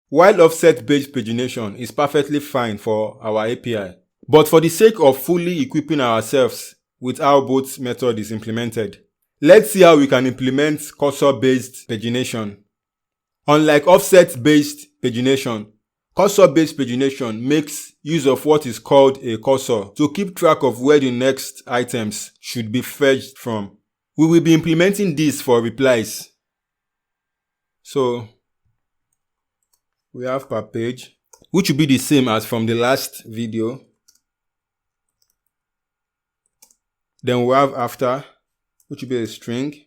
while offset-based pagination is perfectly fine for our API. But for the sake of fully equipping ourselves with how both method is implemented, let's see how we can implement cursor-based pagination. Unlike offset-based pagination, cursor-based pagination makes use of what is called a cursor to keep track of where the next items should be fetched from. We will be implementing this for replies. So we have per page, which will be the same as from the last video. Then we have after, which will be a string,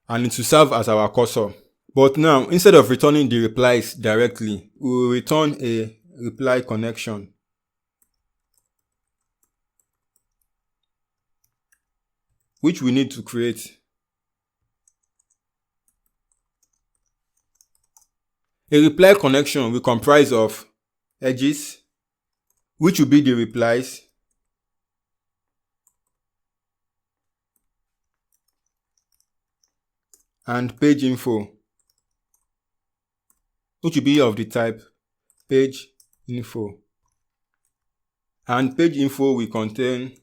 and it will serve as our cursor. But now, instead of returning the replies directly, we will return a reply connection. Which we need to create. A reply connection will comprise of edges, which will be the replies, and page info, which will be of the type page info. And page info will contain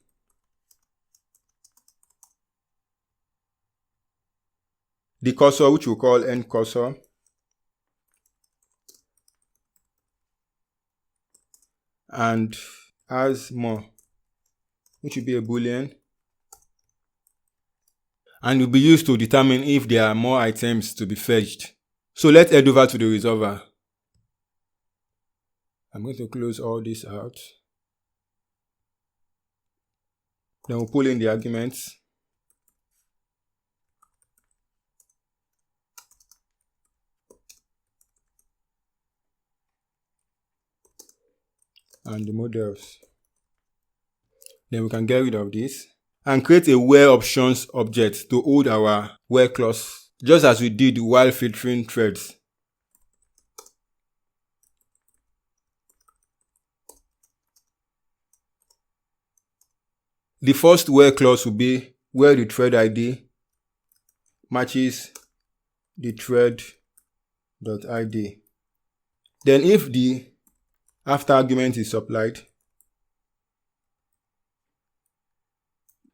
the cursor, which we'll call end cursor, and as more, which will be a boolean, and will be used to determine if there are more items to be fetched. So let's head over to the resolver. I'm going to close all this out. Then we'll pull in the arguments. And the models. Then we can get rid of this and create a where options object to hold our where clause, just as we did while filtering threads. The first where clause will be where the thread ID matches the thread.id. Then if the after argument is supplied,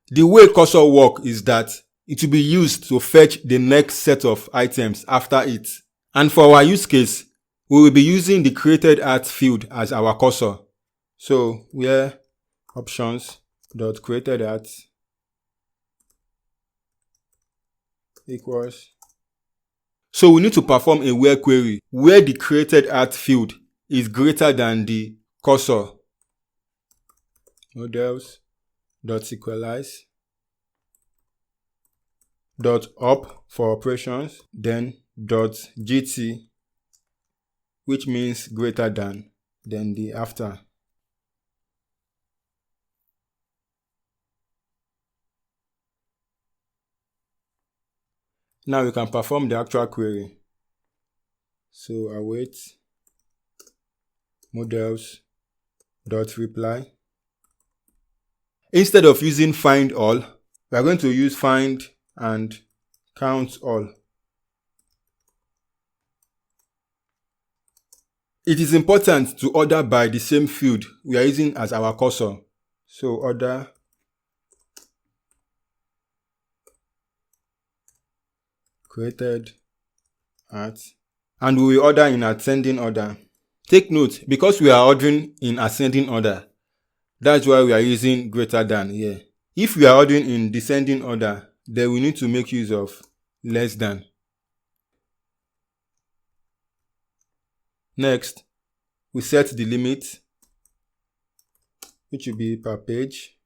the way cursor work is that it will be used to fetch the next set of items after it. And for our use case, we will be using the created at field as our cursor. So where options dot created at equals. So we need to perform a where query where the created at field is greater than the cursor. Models dot sequelize dot up for operations, then dot gt, which means greater than, then the after. Now we can perform the actual query. So await models dot reply. Instead of using find all, we are going to use find and count all. It is important to order by the same field we are using as our cursor. So order created at, and we will order in ascending order. Take note, because we are ordering in ascending order, that's why we are using greater than here. If we are ordering in descending order, then we need to make use of less than. Next, we set the limit, which will be per page.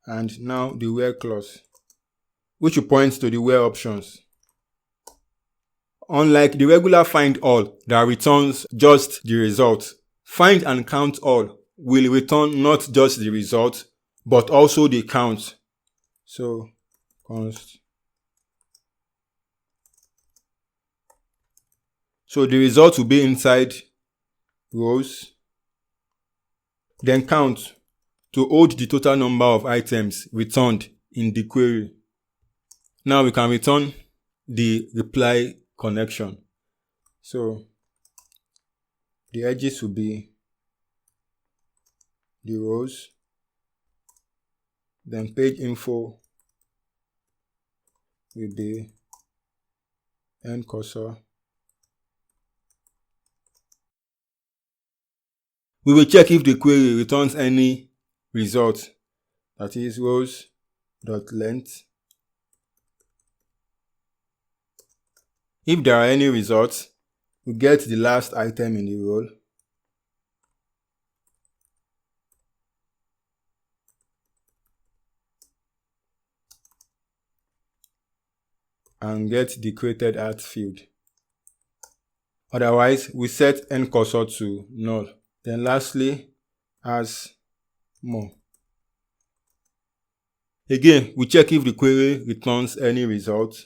And now the where clause, which will point to the where options. Unlike the regular find all that returns just the result, find and count all will return not just the result, but also the count. So const. So the result will be inside rows, then count to hold the total number of items returned in the query. Now we can return the reply connection. So the edges will be the rows, then page info will be end cursor. We will check if the query returns any result, that is rows.length. If there are any results, we get the last item in the row. And get the created at field. Otherwise, we set end cursor to null. Then lastly, as more. Again, we check if the query returns any result.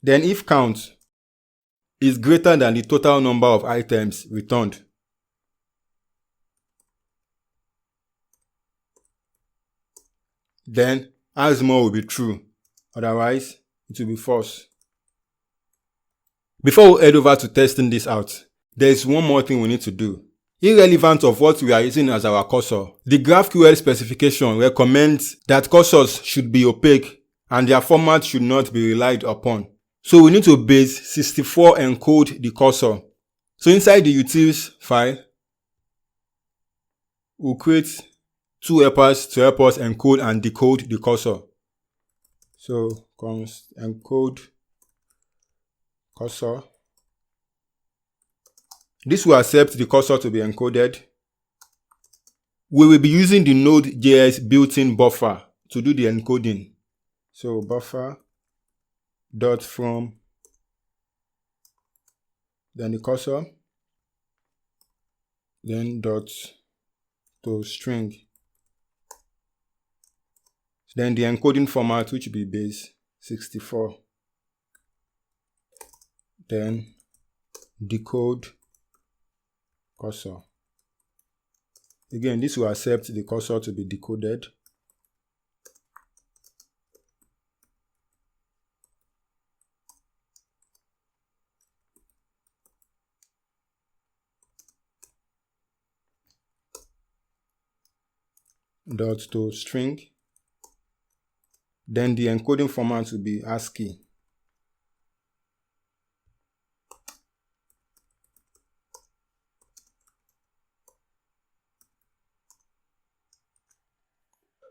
Then if count is greater than the total number of items returned, then as more will be true. Otherwise, it will be false. Before we head over to testing this out, there is one more thing we need to do. Irrelevant of what we are using as our cursor, the GraphQL specification recommends that cursors should be opaque and their format should not be relied upon. So we need to base 64 encode the cursor. So inside the utils file, we'll create two helpers to help us encode and decode the cursor. So const encode cursor. This will accept the cursor to be encoded. We will be using the Node.js built-in buffer to do the encoding. So buffer dot from, then the cursor, then dot to string, then the encoding format, which will be base 64, then decode cursor. Again, this will accept the cursor to be decoded. Dot to string, then the encoding format will be ASCII.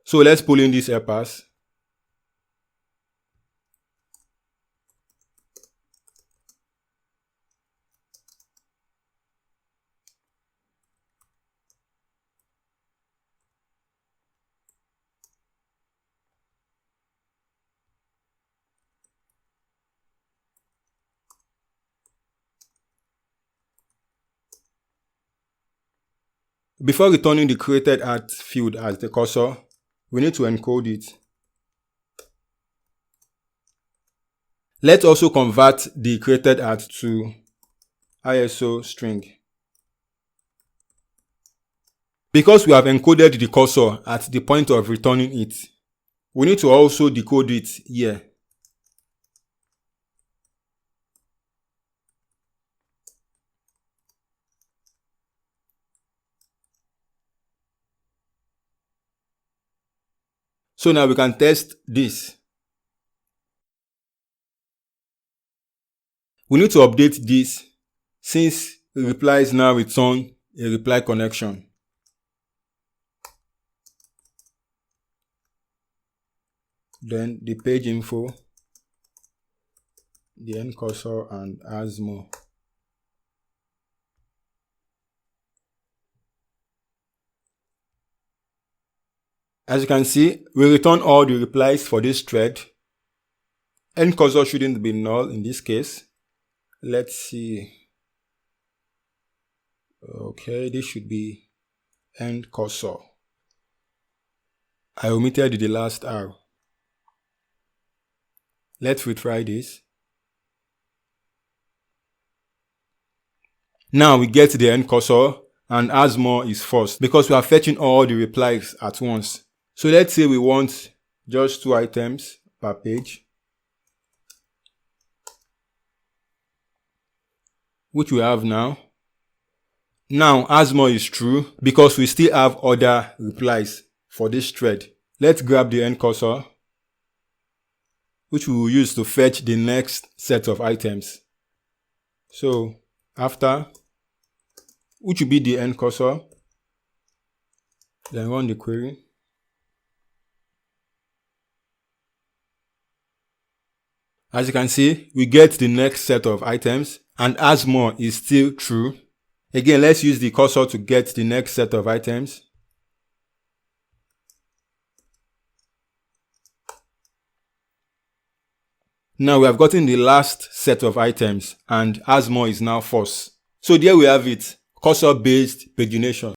So let's pull in these helpers. Before returning the created at field as the cursor, we need to encode it. Let's also convert the created at to ISO string. Because we have encoded the cursor at the point of returning it, we need to also decode it here. So now we can test this. We need to update this since replies now return a reply connection. Then the page info, the end cursor, and as more. As you can see, we return all the replies for this thread. End cursor shouldn't be null in this case. Let's see. Okay, this should be end cursor. I omitted the last R. Let's retry this. Now we get the end cursor and as more is first because we are fetching all the replies at once. So let's say we want just 2 items per page, which we have now. Now, as more is true because we still have other replies for this thread. Let's grab the end cursor, which we will use to fetch the next set of items. So after, which will be the end cursor, then run the query. As you can see, we get the next set of items, and as more is still true. Again, let's use the cursor to get the next set of items. Now we have gotten the last set of items, and as more is now false. So there we have it, cursor based pagination.